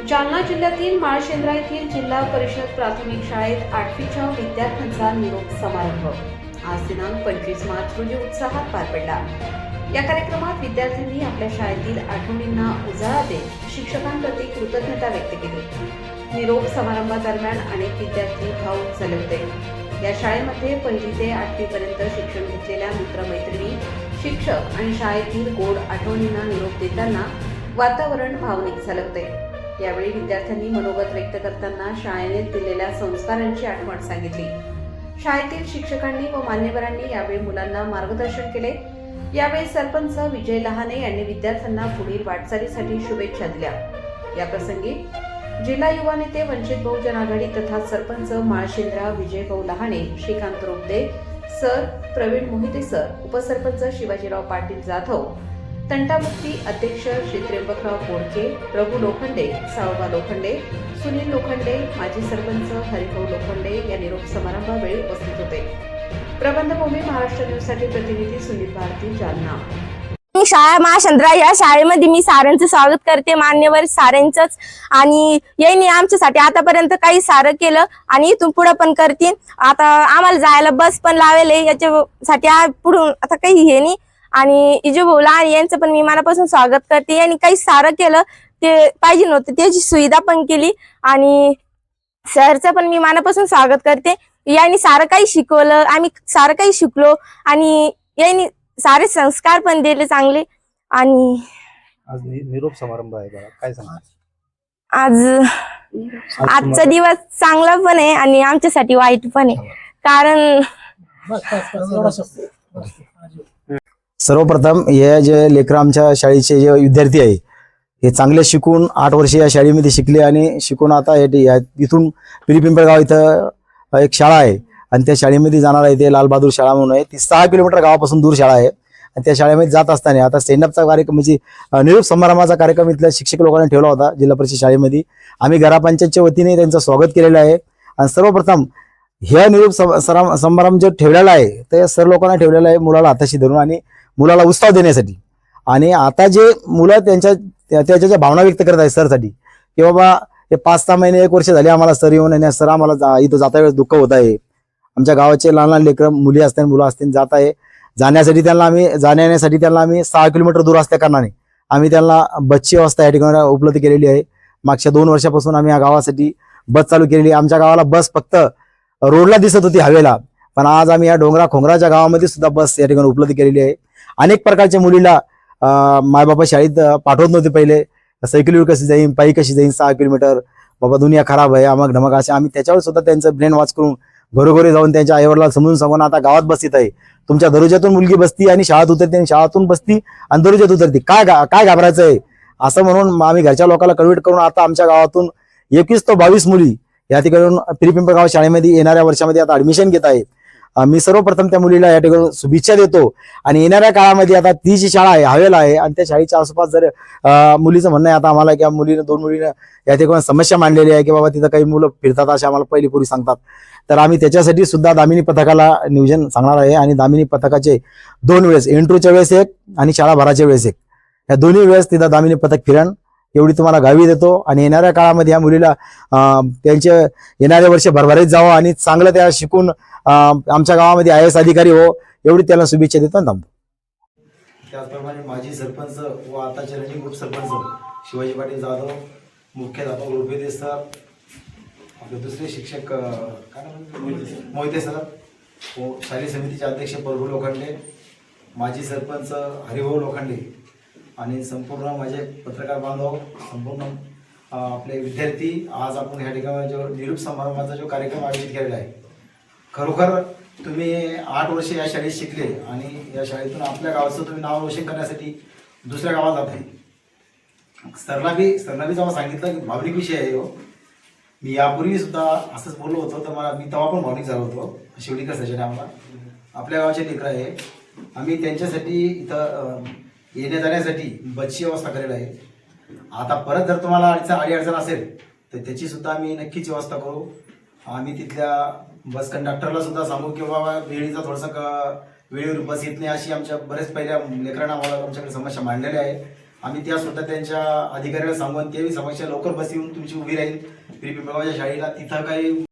जालना जिल्ह्यातील माळशेंद्रा येथील जिल्हा परिषद प्राथमिक शाळेत 8वीच्या विद्यार्थ्यांचा निरोप समारंभ आज दिनांक 25 मार्च रोजी उत्साहात पार पडला। या कार्यक्रमात विद्यार्थ्यांनी आपल्या शाळेतील आठवणींना उजाळा देत शिक्षकांप्रती कृतज्ञता व्यक्त केली। निरोप समारंभादरम्यान अनेक विद्यार्थी भावुक झाले होते। या शाळेमध्ये 1ली ते 8वी पर्यंत शिक्षण घेतलेल्या मित्रमैत्रिणी, शिक्षक आणि शाळेतील गोड आठवणींना निरोप देताना वातावरण भावनिक झाले होते। यावेळी विद्यार्थ्यांनी मनोगत व्यक्त करताना शाळेने दिलेल्या संस्कारांची आठवण सांगितली। शाळेतील शिक्षकांनी व मान्यवरांनी यावेळी मुलांना मार्गदर्शन केले। यावेळी सरपंच विजय लहाने यांनी विद्यार्थ्यांना पुढील वाटचालीसाठी शुभेच्छा दिल्या। या प्रसंगी जिल्हा युवा नेते वंचित बहुजन आघाडी तथा सरपंच माळशेंद्रा विजय भाऊ लहाने, श्रीकांत रोपदे सर, प्रवीण मोहिते सर, उपसरपंच शिवाजीराव पाटील जाधव, तंटामुक्ती अध्यक्ष श्री त्र्यंबकराव बोडके, प्रभू लोखंडे, सावबा लोखंडे, सुनील लोखंडे, माजी सरपंच हरिभाऊ लोखंडे या निरोप समारंभावेळी उपस्थित होते। प्रबंधभूमी महाराष्ट्र न्यूजसाठी प्रतिनिधी सुनील भारती, जालना। शाळा माळशेंद्रा या शाळेमध्ये मी सारांचं स्वागत करते, मान्यवर सारांचंच, आणि यांनी आमच्यासाठी आतापर्यंत काही सारं केलं आणि इथून पुढे पण करतील। आता आम्हाला जायला बस पण लावेल, याच्यासाठी पुढून आता काही हे नाही। आणि इजू भाऊला यांचं पण मी मनापासून स्वागत करते। यांनी काही सारं केलं ते पाहिजे नव्हतं, त्याची सुविधा पण केली, आणि सरचं पण मी मनापासून स्वागत करते। यांनी सारं काही शिकवलं, आम्ही सारं काही शिकलो, आणि यांनी सारे संस्कार पण दिले चांगले। आणि आज निरोप समारंभ आहे बघा, काय सांगणार? आजचा दिवस चांगला पण आहे आणि आमच्यासाठी वाईट पण आहे, कारण सर्वप्रथम हे जे लेकरं आमच्या शाळेचे जे विद्यार्थी आहे हे चांगले शिकून 8 वर्ष या शाळेमध्ये शिकले आणि शिकून आता इथून पिंपळगाव इथं एक शाळा आहे आणि त्या शाळेमध्ये जाणार आहे। ते लालबहादूर शाळा म्हणून आहे, ती 6 किलोमीटर गावापासून दूर शाळा आहे। आणि त्या शाळेमध्ये जात असताना आता स्टँडअपचा कार्यक्रम म्हणजे निरोप समारंभाचा कार्यक्रम इथल्या शिक्षक लोकांनी ठेवला होता जिल्हा परिषद शाळेमध्ये। आम्ही ग्रामपंचायतच्या वतीने त्यांचं स्वागत केलेलं आहे। आणि सर्वप्रथम हे निरोप समारंभ जो ठेवलेला आहे ते सर्व लोकांना ठेवलेला आहे मुलाला हाताशी धरून आणि मुलाला उत्साह देण्यासाठी। आणि आता जे मुलं त्याच्या भावना व्यक्त करत आहेत सरसाठी की बाबा हे 5-6 महिने 1 वर्ष झाले आम्हाला सर येऊन, आणि सर आम्हाला इथं जाता वेळेस दुःख होत आहे। आमच्या गावाचे लहान लहान लेकरं, मुली असतील मुलं असतील, जात आहे। जाण्यासाठी त्यांना आम्ही 6 किलोमीटर दूर असल्या कारणाने आम्ही त्यांना बसची व्यवस्था या ठिकाणी उपलब्ध केलेली आहे। मागच्या 2 वर्षापासून आम्ही या गावासाठी बस चालू केलेली आहे। आमच्या गावाला बस फक्त रोडला दिसत होती हवेला, पण आज आम्ही या खोंगराच्या गावामध्ये सुद्धा बस या ठिकाणी उपलब्ध केलेली आहे। अनेक प्रकारच्या मुलीला मायबापा शाळेत पाठवत नव्हते पहिले, सायकलीवर कशी जाईन, पायी कशी जाईन 6 किलोमीटर, बाबा दुनिया खराब आहे, अमक ढमक असे आम्ही त्याच्यावर सुद्धा त्यांचं ब्रेन वॉश करून घरोघरी जाऊन त्यांच्या आईवडिलांना समजून सांगून आता गावात बसतीत आहे। तुमच्या दरोज्यातून मुलगी बसती आणि शाळेत उतरते, आणि शाळेतून बसती आणि दरोज्यात उतरते, काय घाबरायचं आहे असं म्हणून आम्ही घरच्या लोकांना कन्व्हिट करून आता आमच्या गावातून 21 ते 22 मुली या ठिकाणी पिंपळगाव शाळेमध्ये येणाऱ्या वर्षामध्ये आता ऍडमिशन घेत आहेत। मी सर्वप्रथम त्या मुलीला या ठिकाणी शुभेच्छा देतो। आणि येणाऱ्या काळामध्ये आता ती जी शाळा आहे हवेला आहे आणि त्या शाळेच्या आसपास जर मुलीचं म्हणणं आहे आता आम्हाला की 2 मुलीनं या ठिकाणी समस्या मांडलेली आहे की बाबा तिथं काही मुलं फिरतात असे आम्हाला पहिली पूर्वी सांगतात, तर आम्ही त्याच्यासाठी सुद्धा दामिनी पथकाला नियोजन सांगणार आहे। आणि दामिनी पथकाचे 2 वेळेस, एंट्रीच्या वेळेस एक आणि शाळा भराच्या वेळेस एक, या दोन्ही वेळेस तिथं दामिनी पथक फिरण एवढी तुम्हाला गावी देतो। आणि येणाऱ्या काळामध्ये या मुलीला त्यांचे येणाऱ्या वर्ष भरभराटीत जावं आणि चांगलं त्या शिकून आमच्या गावामध्ये IAS अधिकारी हो एवढी त्याला शुभेच्छा देतो आणि थांबतो। त्याचप्रमाणे माजी सरपंच व आताचे रनिंग उपसरपंच शिवाजी पाटील जाधव, मुख्याध्यापक लोपे सर, आपले दुसरे शिक्षक मोहिते सर, शालेय समितीचे अध्यक्ष प्रभू लोखंडे, माजी सरपंच हरिभाऊ लोखंडे, आणि संपूर्ण माझे पत्रकार बांधव, संपूर्ण आपले विद्यार्थी, आज आपण ह्या ठिकाणी जो निरोप समारंभाचा जो कार्यक्रम आयोजित केलेला आहे, खरोखर तुम्ही 8 वर्ष या शाळेत शिकले आणि या शाळेतून आपल्या गावाचं तुम्ही नाव रोशन करण्यासाठी दुसऱ्या गावात जात आहे। सरला बी जेव्हा सांगितलं की भावनिक विषय आहे हो, मी यापूर्वी सुद्धा असंच बोललो होतो, तर मी तेव्हा पण भावनिक झालो होतो। शेवटी कसं आहे आम्हाला आपल्या गावाचे लेकरं आहे, आम्ही त्यांच्यासाठी इथं येण्या जाण्यासाठी बसची व्यवस्था केलेली आहे। आता परत जर तुम्हाला अडचण असेल तर त्याची सुद्धा आम्ही नक्कीच व्यवस्था करू। आम्ही तिथल्या बस कंडक्टरला सुद्धा सांगू की बाबा वेळेचा थोडासा वेळेवर बस येत नाही अशी आमच्या बरेच पहिल्या लेकरांना आम्हाला आमच्याकडे समस्या मांडलेल्या आहे। आम्ही त्या सुद्धा त्यांच्या अधिकाऱ्याला सांगून ते समस्या लवकर बस येऊन तुमची उभी राहील पिंपळगावच्या शाळेला. तिथं काही